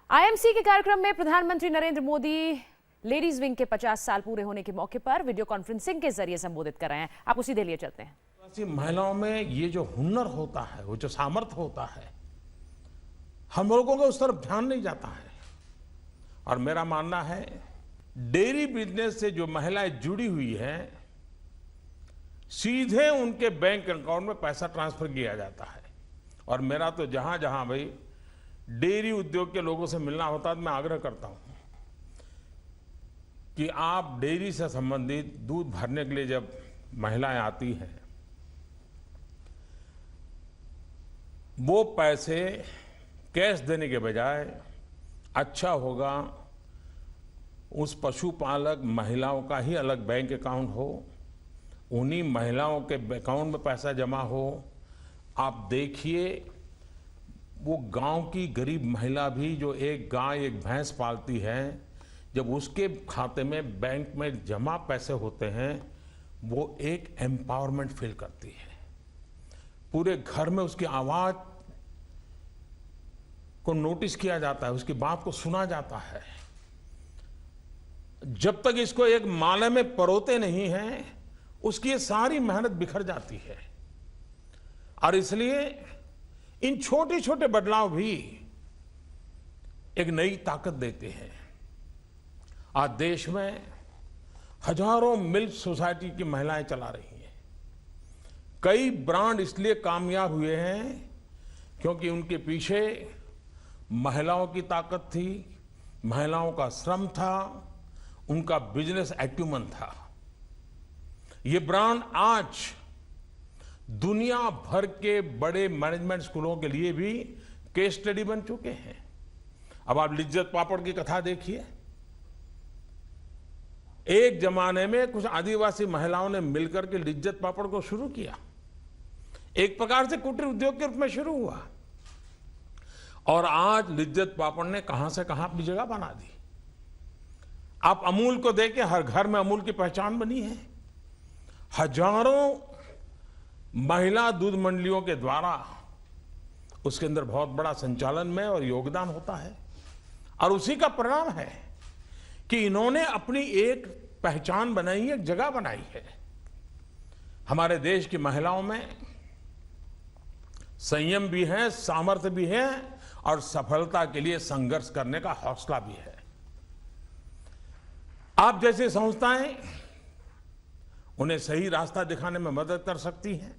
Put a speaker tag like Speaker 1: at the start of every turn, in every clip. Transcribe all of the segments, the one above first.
Speaker 1: IMC के कार्यक्रम में प्रधानमंत्री नरेंद्र मोदी लेडीज विंग के 50 साल पूरे होने के मौके पर वीडियो कॉन्फ्रेंसिंग के जरिए संबोधित कर रहे हैं। आप उसी दे लिए चलते हैं।
Speaker 2: महिलाओं में ये जो हुनर होता है, वो जो सामर्थ्य होता है, हम लोगों को उस तरफ ध्यान नहीं जाता है। और मेरा मानना है डेयरी बिजनेस से जो महिलाएं जुड़ी हुई हैं, सीधे उनके बैंक अकाउंट में पैसा ट्रांसफर किया जाता है। और मेरा तो जहां जहां भाई डेयरी उद्योग के लोगों से मिलना होता है, मैं आग्रह करता हूं कि आप डेयरी से संबंधित दूध भरने के लिए जब महिलाएं आती हैं, वो पैसे कैश देने के बजाय अच्छा होगा उस पशुपालक महिलाओं का ही अलग बैंक अकाउंट हो, उन्हीं महिलाओं के अकाउंट में पैसा जमा हो। आप देखिए, वो गांव की गरीब महिला भी जो एक गाय एक भैंस पालती है, जब उसके खाते में बैंक में जमा पैसे होते हैं, वो एक एम्पावरमेंट फील करती है। पूरे घर में उसकी आवाज को नोटिस किया जाता है, उसकी बात को सुना जाता है। जब तक इसको एक माले में परोते नहीं हैं, उसकी ये सारी मेहनत बिखर जाती है। और इसलिए इन छोटे छोटे बदलाव भी एक नई ताकत देते हैं। आज देश में हजारों मिल्क सोसाइटी की महिलाएं चला रही हैं। कई ब्रांड इसलिए कामयाब हुए हैं क्योंकि उनके पीछे महिलाओं की ताकत थी, महिलाओं का श्रम था, उनका बिजनेस एक्यूमन था। ये ब्रांड आज दुनिया भर के बड़े मैनेजमेंट स्कूलों के लिए भी केस स्टडी बन चुके हैं। अब आप लिज्जत पापड़ की कथा देखिए। एक जमाने में कुछ आदिवासी महिलाओं ने मिलकर के लिज्जत पापड़ को शुरू किया। एक प्रकार से कुटीर उद्योग के रूप में शुरू हुआ, और आज लिज्जत पापड़ ने कहां से कहां अपनी जगह बना दी। आप अमूल को देखें, हर घर में अमूल की पहचान बनी है। हजारों महिला दूध मंडलियों के द्वारा उसके अंदर बहुत बड़ा संचालन में और योगदान होता है। और उसी का परिणाम है कि इन्होंने अपनी एक पहचान बनाई, एक जगह बनाई है। हमारे देश की महिलाओं में संयम भी है, सामर्थ्य भी है, और सफलता के लिए संघर्ष करने का हौसला भी है। आप जैसी संस्थाएं उन्हें सही रास्ता दिखाने में मदद कर सकती हैं।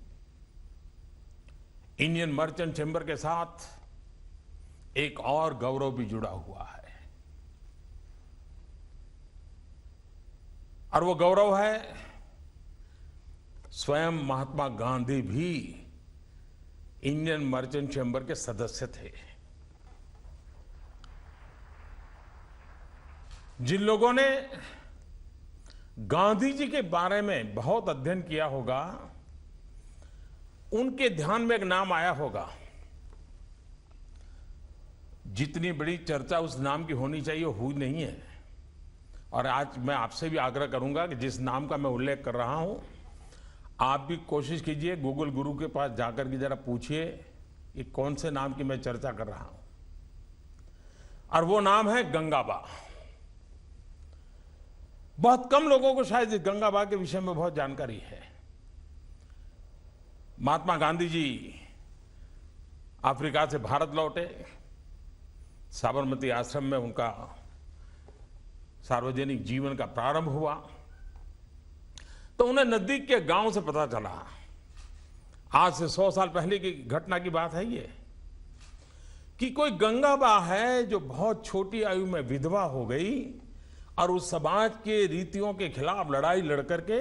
Speaker 2: इंडियन मर्चेंट चैंबर के साथ एक और गौरव भी जुड़ा हुआ है, और वो गौरव है स्वयं महात्मा गांधी भी इंडियन मर्चेंट चैंबर के सदस्य थे। जिन लोगों ने गांधी जी के बारे में बहुत अध्ययन किया होगा, उनके ध्यान में एक नाम आया होगा। जितनी बड़ी चर्चा उस नाम की होनी चाहिए वो हुई नहीं है। और आज मैं आपसे भी आग्रह करूंगा कि जिस नाम का मैं उल्लेख कर रहा हूं, आप भी कोशिश कीजिए, गूगल गुरु के पास जाकर के जरा पूछिए कि कौन से नाम की मैं चर्चा कर रहा हूं। और वो नाम है गंगाबा। बहुत कम लोगों को शायद इस गंगाबा के विषय में बहुत जानकारी है। महात्मा गांधी जी अफ्रीका से भारत लौटे, साबरमती आश्रम में उनका सार्वजनिक जीवन का प्रारंभ हुआ। तो उन्हें नजदीक के गांव से पता चला, आज से 100 साल पहले की घटना की बात है ये, कि कोई गंगाबा है जो बहुत छोटी आयु में विधवा हो गई, और उस समाज के रीतियों के खिलाफ लड़ाई लड़ करके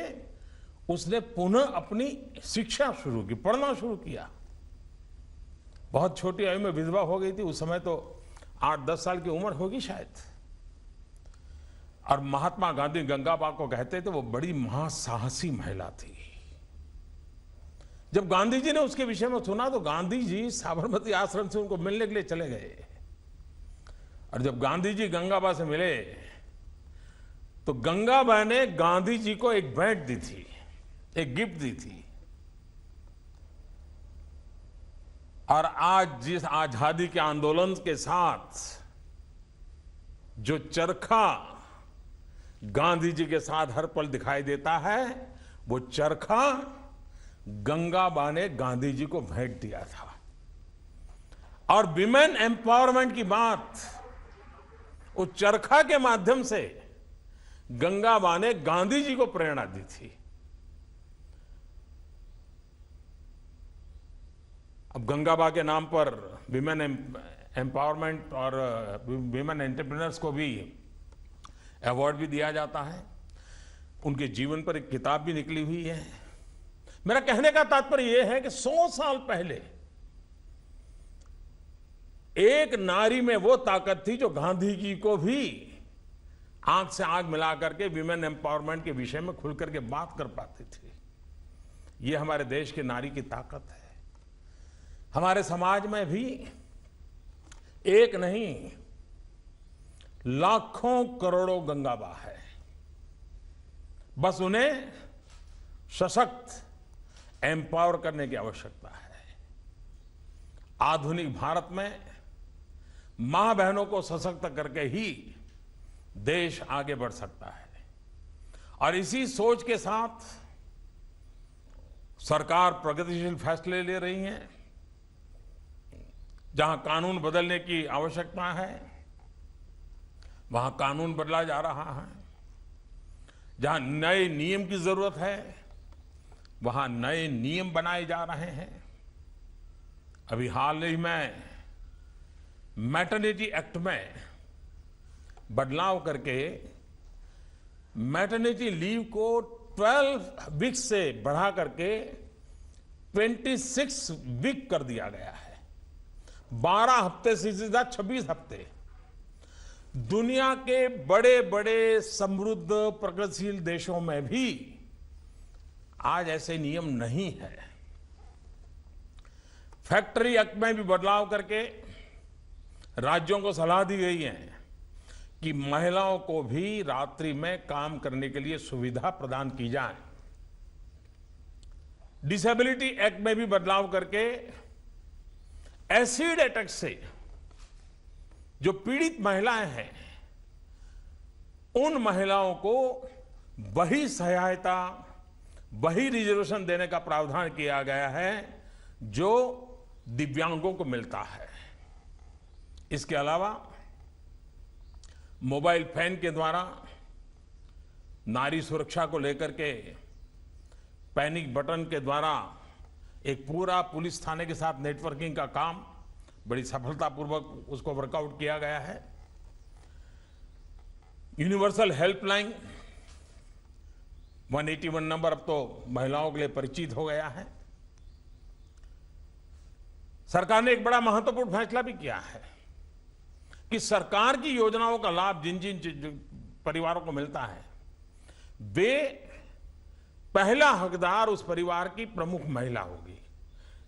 Speaker 2: उसने पुनः अपनी शिक्षा शुरू की, पढ़ना शुरू किया। बहुत छोटी आयु में विधवा हो गई थी, उस समय तो 8-10 साल की उम्र होगी शायद। और महात्मा गांधी गंगाबा को कहते थे, वो बड़ी महासाहसी महिला थी। जब गांधी जी ने उसके विषय में सुना तो गांधी जी साबरमती आश्रम से उनको मिलने के लिए चले गए। और जब गांधी जी गंगाबा से मिले तो गंगाबा ने गांधी जी को एक भेंट दी थी, एक गिफ्ट दी थी। और आज जिस आजादी के आंदोलन के साथ जो चरखा गांधी जी के साथ हर पल दिखाई देता है, वो चरखा गंगाबा ने गांधी जी को भेंट दिया था। और विमेन एम्पावरमेंट की बात उस चरखा के माध्यम से गंगाबा ने गांधी जी को प्रेरणा दी थी। अब गंगाबा के नाम पर विमेन एम्पावरमेंट और विमेन एंटरप्रेन्योर्स को भी अवार्ड भी दिया जाता है। उनके जीवन पर एक किताब भी निकली हुई है। मेरा कहने का तात्पर्य यह है कि 100 साल पहले एक नारी में वो ताकत थी जो गांधी जी को भी आंख से आंख मिला करके विमेन एम्पावरमेंट के विषय में खुल करके बात कर पाती थी। ये हमारे देश की नारी की ताकत है। हमारे समाज में भी एक नहीं, लाखों करोड़ों गंगाबा है। बस उन्हें सशक्त एम्पावर करने की आवश्यकता है। आधुनिक भारत में मां बहनों को सशक्त करके ही देश आगे बढ़ सकता है। और इसी सोच के साथ सरकार प्रगतिशील फैसले ले रही है। जहां कानून बदलने की आवश्यकता है, वहां कानून बदला जा रहा है। जहां नए नियम की जरूरत है, वहां नए नियम बनाए जा रहे हैं। अभी हाल ही में मैटरनिटी एक्ट में बदलाव करके मैटरनिटी लीव को 12 वीक्स से बढ़ा करके 26 वीक कर दिया गया है। 12 हफ्ते से सीधा 26 हफ्ते। दुनिया के बड़े बड़े समृद्ध प्रगतिशील देशों में भी आज ऐसे नियम नहीं है। फैक्ट्री एक्ट में भी बदलाव करके राज्यों को सलाह दी गई है कि महिलाओं को भी रात्रि में काम करने के लिए सुविधा प्रदान की जाए। डिसेबिलिटी एक्ट में भी बदलाव करके एसिड अटैक से जो पीड़ित महिलाएं हैं, उन महिलाओं को वही सहायता, वही रिजर्वेशन देने का प्रावधान किया गया है जो दिव्यांगों को मिलता है। इसके अलावा मोबाइल फोन के द्वारा नारी सुरक्षा को लेकर के पैनिक बटन के द्वारा एक पूरा पुलिस थाने के साथ नेटवर्किंग का काम बड़ी सफलतापूर्वक उसको वर्कआउट किया गया है। यूनिवर्सल हेल्पलाइन 181 नंबर अब तो महिलाओं के लिए परिचित हो गया है। सरकार ने एक बड़ा महत्वपूर्ण फैसला भी किया है कि सरकार की योजनाओं का लाभ जिन जिन परिवारों को मिलता है, वे पहला हकदार उस परिवार की प्रमुख महिला होगी।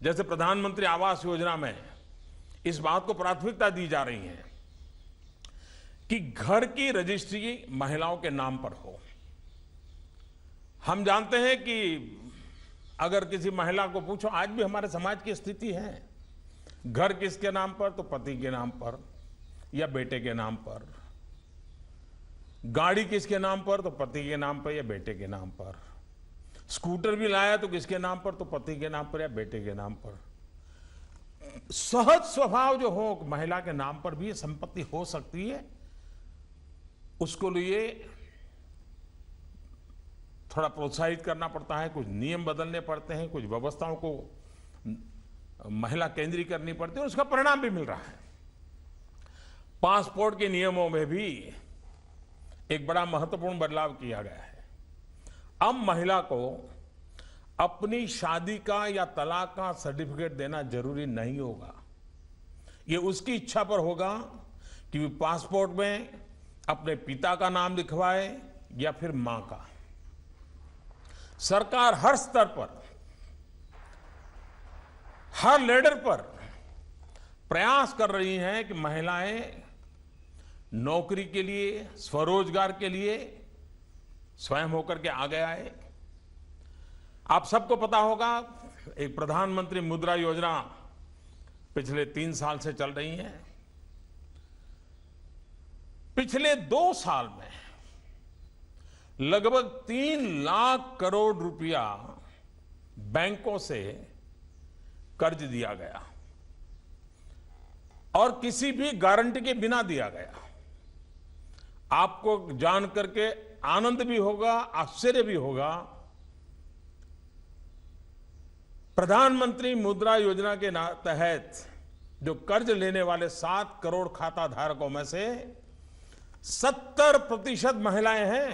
Speaker 2: जैसे प्रधानमंत्री आवास योजना में इस बात को प्राथमिकता दी जा रही है कि घर की रजिस्ट्री महिलाओं के नाम पर हो। हम जानते हैं कि अगर किसी महिला को पूछो, आज भी हमारे समाज की स्थिति है, घर किसके नाम पर, तो पति के नाम पर या बेटे के नाम पर। गाड़ी किसके नाम पर, तो पति के नाम पर या बेटे के नाम पर। स्कूटर भी लाया तो किसके नाम पर, तो पति के नाम पर या बेटे के नाम पर। सहज स्वभाव जो हो महिला के नाम पर भी संपत्ति हो सकती है, उसको लिए थोड़ा प्रोत्साहित करना पड़ता है, कुछ नियम बदलने पड़ते हैं, कुछ व्यवस्थाओं को महिला केंद्रीय करनी पड़ती है, और उसका परिणाम भी मिल रहा है। पासपोर्ट के नियमों में भी एक बड़ा महत्वपूर्ण बदलाव किया गया है। अब महिला को अपनी शादी का या तलाक का सर्टिफिकेट देना जरूरी नहीं होगा। ये उसकी इच्छा पर होगा कि वो पासपोर्ट में अपने पिता का नाम लिखवाए या फिर मां का। सरकार हर स्तर पर, हर लेडर पर प्रयास कर रही है कि महिलाएं नौकरी के लिए, स्वरोजगार के लिए स्वयं होकर के आगे आए। आप सबको पता होगा, एक प्रधानमंत्री मुद्रा योजना पिछले 3 साल से चल रही है। पिछले 2 साल में लगभग 3 लाख करोड़ रुपया बैंकों से कर्ज दिया गया और किसी भी गारंटी के बिना दिया गया। आपको जान करके आनंद भी होगा, आश्चर्य भी होगा, प्रधानमंत्री मुद्रा योजना के तहत जो कर्ज लेने वाले 7 करोड़ खाता धारकों में से 70% महिलाएं हैं।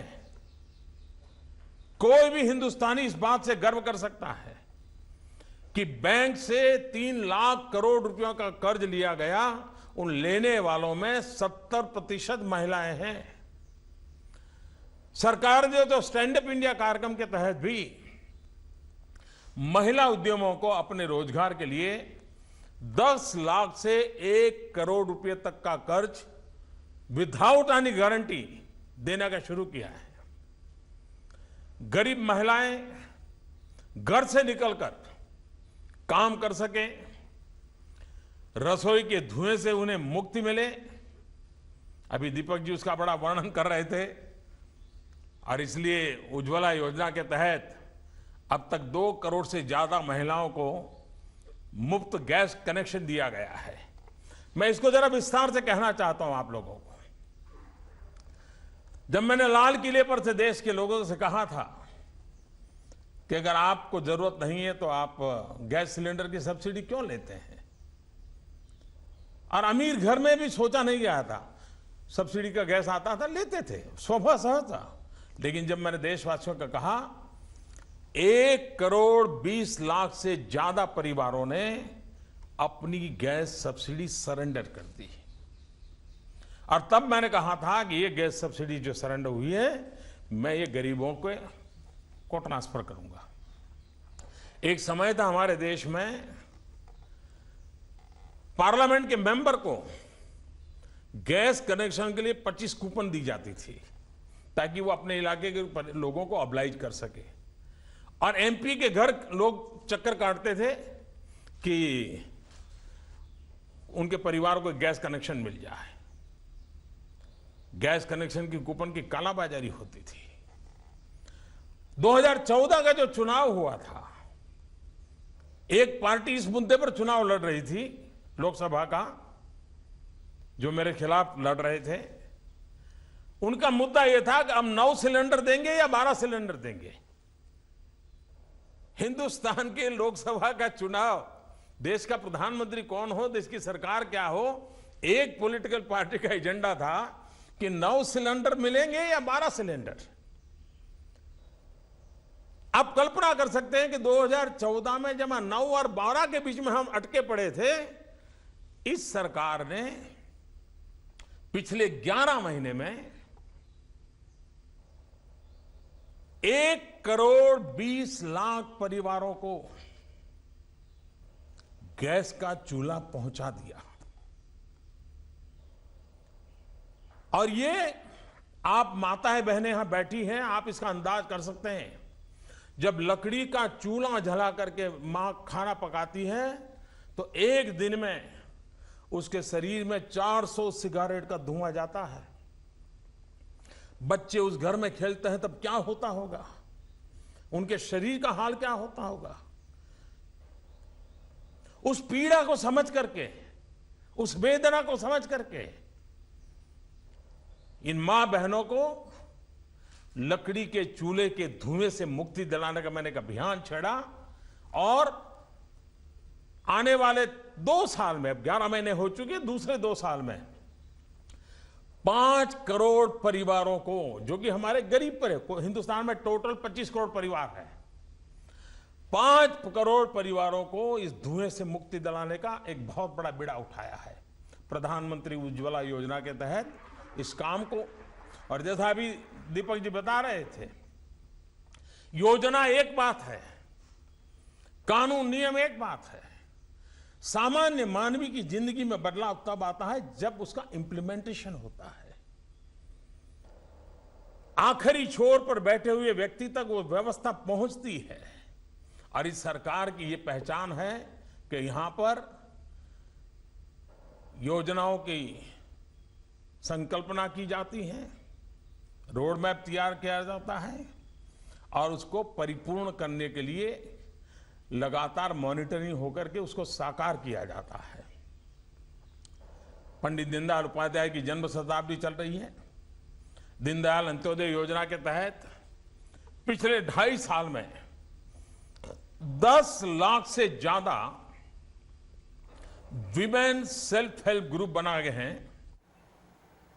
Speaker 2: कोई भी हिंदुस्तानी इस बात से गर्व कर सकता है कि बैंक से 3 लाख करोड़ रुपयों का कर्ज लिया गया, उन लेने वालों में 70% महिलाएं हैं। सरकार ने तो स्टैंड अप इंडिया कार्यक्रम के तहत भी महिला उद्यमों को अपने रोजगार के लिए 10 लाख से 1 करोड़ रुपए तक का कर्ज विदाउट एनी गारंटी देने का शुरू किया है। गरीब महिलाएं घर से निकलकर काम कर सके, रसोई के धुएं से उन्हें मुक्ति मिले। अभी दीपक जी उसका बड़ा वर्णन कर रहे थे और इसलिए उज्ज्वला योजना के तहत अब तक 2 करोड़ से ज्यादा महिलाओं को मुफ्त गैस कनेक्शन दिया गया है। मैं इसको जरा विस्तार से कहना चाहता हूं आप लोगों को। जब मैंने लाल किले पर से देश के लोगों से कहा था कि अगर आपको जरूरत नहीं है तो आप गैस सिलेंडर की सब्सिडी क्यों लेते हैं, और अमीर घर में भी सोचा नहीं गया था, सब्सिडी का गैस आता था लेते थे, स्वभाव सहज था। लेकिन जब मैंने देशवासियों का कहा 1 करोड़ 20 लाख से ज्यादा परिवारों ने अपनी गैस सब्सिडी सरेंडर कर दी, और तब मैंने कहा था कि ये गैस सब्सिडी जो सरेंडर हुई है मैं ये गरीबों को ट्रांसफर करूंगा। एक समय था हमारे देश में पार्लियामेंट के मेंबर को गैस कनेक्शन के लिए 25 कूपन दी जाती थी ताकि वो अपने इलाके के लोगों को ऑब्लाइज कर सके, और एमपी के घर लोग चक्कर काटते थे कि उनके परिवार को गैस कनेक्शन मिल जाए। गैस कनेक्शन की कूपन की कालाबाजारी होती थी। 2014 का जो चुनाव हुआ था, एक पार्टी इस मुद्दे पर चुनाव लड़ रही थी लोकसभा का, जो मेरे खिलाफ लड़ रहे थे। उनका मुद्दा यह था कि हम 9 सिलेंडर देंगे या 12 सिलेंडर देंगे। हिंदुस्तान के लोकसभा का चुनाव, देश का प्रधानमंत्री कौन हो, देश की सरकार क्या हो, एक पॉलिटिकल पार्टी का एजेंडा था कि 9 सिलेंडर मिलेंगे या 12 सिलेंडर। आप कल्पना कर सकते हैं कि 2014 में जब 9 और 12 के बीच में हम अटके पड़े थे, इस सरकार ने पिछले 11 महीने में 1 करोड़ 20 लाख परिवारों को गैस का चूल्हा पहुंचा दिया। और ये आप माताएं बहनें यहां बैठी हैं, आप इसका अंदाज कर सकते हैं। जब लकड़ी का चूल्हा जला करके मां खाना पकाती है तो एक दिन में उसके शरीर में 400 सिगारेट का धुआं जाता है। बच्चे उस घर में खेलते हैं तब क्या होता होगा, उनके शरीर का हाल क्या होता होगा। उस पीड़ा को समझ करके, उस वेदना को समझ करके इन मां बहनों को लकड़ी के चूल्हे के धुएं से मुक्ति दिलाने का मैंने एक अभियान छेड़ा, और आने वाले 2 साल में, अब 11 महीने हो चुके, दूसरे 2 साल में 5 करोड़ परिवारों को, जो कि हमारे गरीब पर है, हिंदुस्तान में टोटल 25 करोड़ परिवार है, 5 करोड़ परिवारों को इस धुएं से मुक्ति दिलाने का एक बहुत बड़ा बीड़ा उठाया है प्रधानमंत्री उज्ज्वला योजना के तहत इस काम को। और जैसा अभी दीपक जी बता रहे थे, योजना एक बात है, कानून नियम एक बात है, सामान्य मानवी की जिंदगी में बदलाव तब आता है जब उसका इंप्लीमेंटेशन होता है। आखिरी छोर पर बैठे हुए व्यक्ति तक वो व्यवस्था पहुंचती है, और इस सरकार की ये पहचान है कि यहां पर योजनाओं की संकल्पना की जाती है, रोड मैप तैयार किया जाता है और उसको परिपूर्ण करने के लिए लगातार मॉनिटरिंग होकर के उसको साकार किया जाता है। पंडित दीनदयाल उपाध्याय की जन्म शताब्दी चल रही है। दीनदयाल अंत्योदय योजना के तहत पिछले 2.5 साल में 10 लाख से ज्यादा विमेन सेल्फ हेल्प ग्रुप बनाए गए हैं